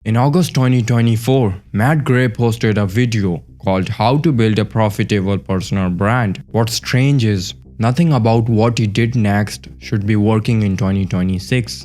In August 2024, Matt Gray posted a video called How to Build a Profitable Personal Brand. What's strange is, nothing about what he did next should be working in 2026.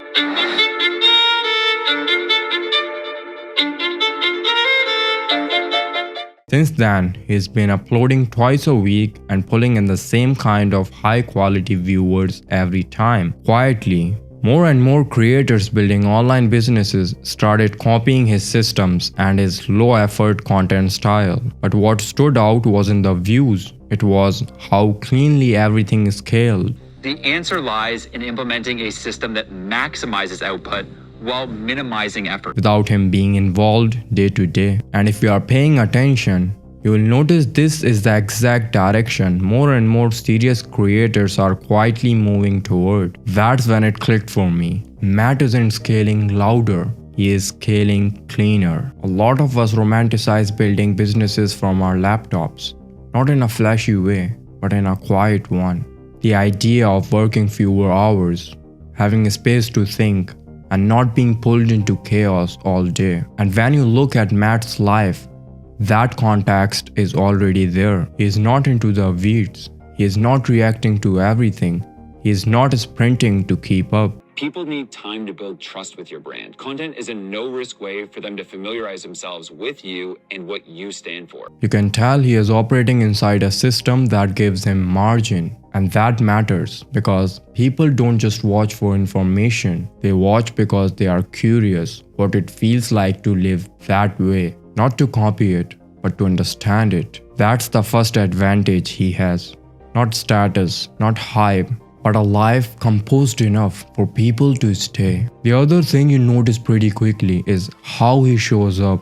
Since then, he's been uploading twice a week and pulling in the same kind of high quality viewers every time. Quietly, more and more creators building online businesses started copying his systems and his low effort content style. But what stood out wasn't the views, it was how cleanly everything is scaled. The answer lies in implementing a system that maximizes output while minimizing effort. Without him being involved day to day. And if you are paying attention, you will notice this is the exact direction more and more serious creators are quietly moving toward. That's when it clicked for me. Matt isn't scaling louder, he is scaling cleaner. A lot of us romanticize building businesses from our laptops, not in a flashy way, but in a quiet one. The idea of working fewer hours, having a space to think, and not being pulled into chaos all day. And when you look at Matt's life, that context is already there. He is not into the weeds. He is not reacting to everything. He is not sprinting to keep up. People need time to build trust with your brand. Content is a no-risk way for them to familiarize themselves with you and what you stand for. You can tell he is operating inside a system that gives him margin. And that matters because people don't just watch for information. They watch because they are curious what it feels like to live that way. Not to copy it, but to understand it. That's the first advantage he has. Not status, not hype, but a life composed enough for people to stay. The other thing you notice pretty quickly is how he shows up.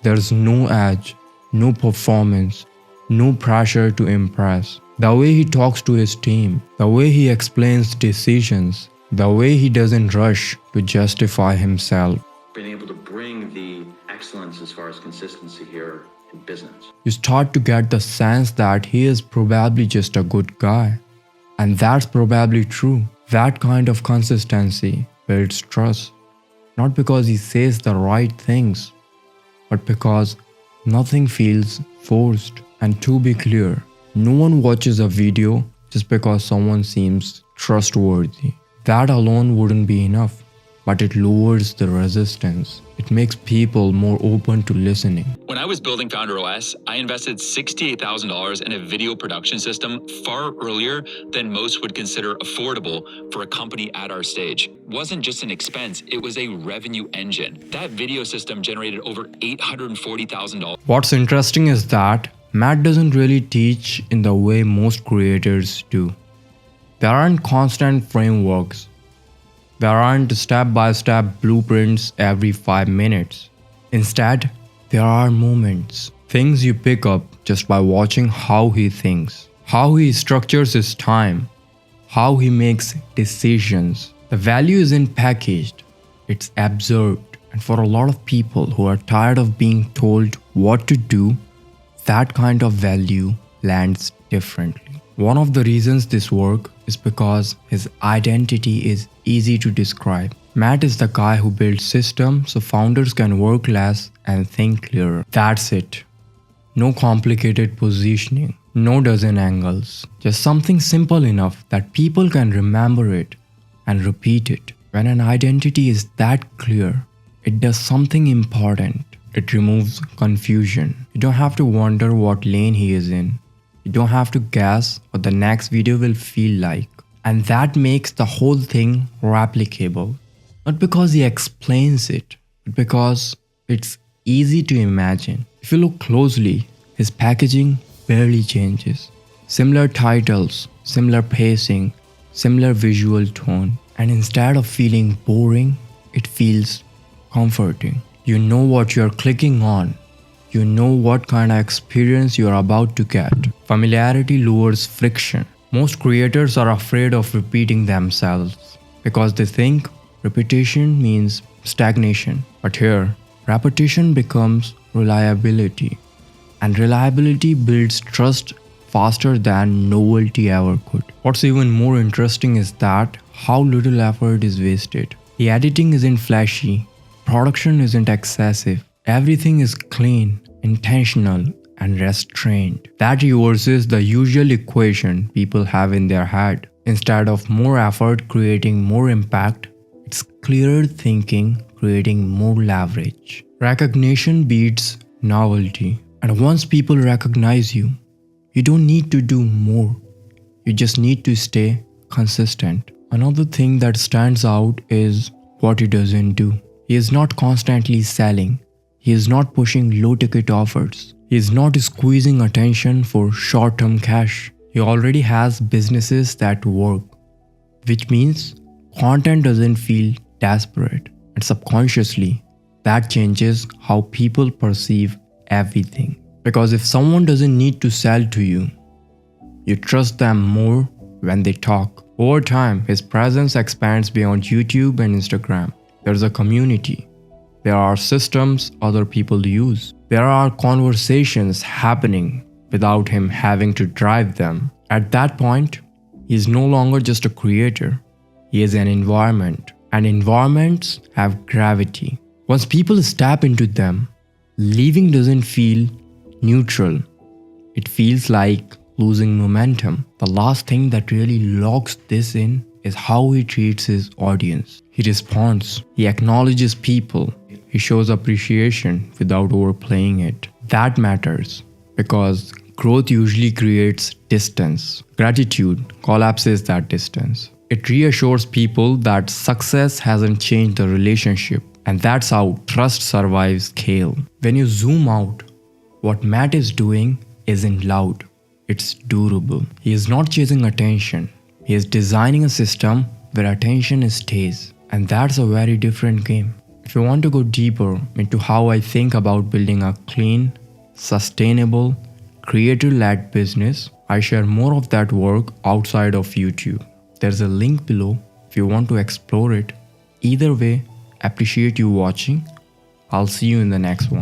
There's no edge, no performance, no pressure to impress. The way he talks to his team, the way he explains decisions, the way he doesn't rush to justify himself. Been able to bring the excellence as far as consistency here in business. You start to get the sense that he is probably just a good guy. And that's probably true. That kind of consistency builds trust. Not because he says the right things, but because nothing feels forced. And to be clear, no one watches a video just because someone seems trustworthy. That alone wouldn't be enough, but it lowers the resistance. It makes people more open to listening. When I was building Founder OS, I invested $68,000 in a video production system far earlier than most would consider affordable for a company at our stage. It wasn't just an expense, it was a revenue engine. That video system generated over $840,000. What's interesting is that Matt doesn't really teach in the way most creators do. There aren't constant frameworks. There aren't step-by-step blueprints every 5 minutes. Instead, there are moments, things you pick up just by watching how he thinks, how he structures his time, how he makes decisions. The value isn't packaged, it's absorbed. And for a lot of people who are tired of being told what to do, that kind of value lands differently. One of the reasons this works is because his identity is easy to describe. Matt is the guy who builds systems so founders can work less and think clearer. That's it. No complicated positioning, no dozen angles. Just something simple enough that people can remember it and repeat it. When an identity is that clear, it does something important. It removes confusion. You don't have to wonder what lane he is in. You don't have to guess what the next video will feel like. And that makes the whole thing replicable. Not because he explains it, but because it's easy to imagine. If you look closely, his packaging barely changes. Similar titles, similar pacing, similar visual tone. And instead of feeling boring, it feels comforting. You know what you're clicking on. You know what kind of experience you're about to get. Familiarity lowers friction. Most creators are afraid of repeating themselves because they think repetition means stagnation. But here, repetition becomes reliability. And reliability builds trust faster than novelty ever could. What's even more interesting is that how little effort is wasted. The editing isn't flashy, production isn't excessive. Everything is clean, intentional, and restrained. That reverses the usual equation people have in their head. Instead of more effort creating more impact, it's clearer thinking creating more leverage. Recognition beats novelty. And once people recognize you, you don't need to do more. You just need to stay consistent. Another thing that stands out is what he doesn't do. He is not constantly selling. He is not pushing low ticket offers. He is not squeezing attention for short term cash. He already has businesses that work, which means content doesn't feel desperate. And subconsciously, that changes how people perceive everything. Because if someone doesn't need to sell to you, you trust them more when they talk. Over time, his presence expands beyond YouTube and Instagram. There's a community. There are systems other people use. There are conversations happening without him having to drive them. At that point, he is no longer just a creator. He is an environment. And environments have gravity. Once people step into them, leaving doesn't feel neutral. It feels like losing momentum. The last thing that really locks this in is how he treats his audience. He responds, he acknowledges people, he shows appreciation without overplaying it. That matters because growth usually creates distance. Gratitude collapses that distance. It reassures people that success hasn't changed the relationship, and that's how trust survives scale. When you zoom out, what Matt is doing isn't loud, it's durable. He is not chasing attention, he is designing a system where attention stays, and that's a very different game. If you want to go deeper into how I think about building a clean, sustainable, creator-led business, I share more of that work outside of YouTube. There's a link below if you want to explore it. Either way, appreciate you watching. I'll see you in the next one.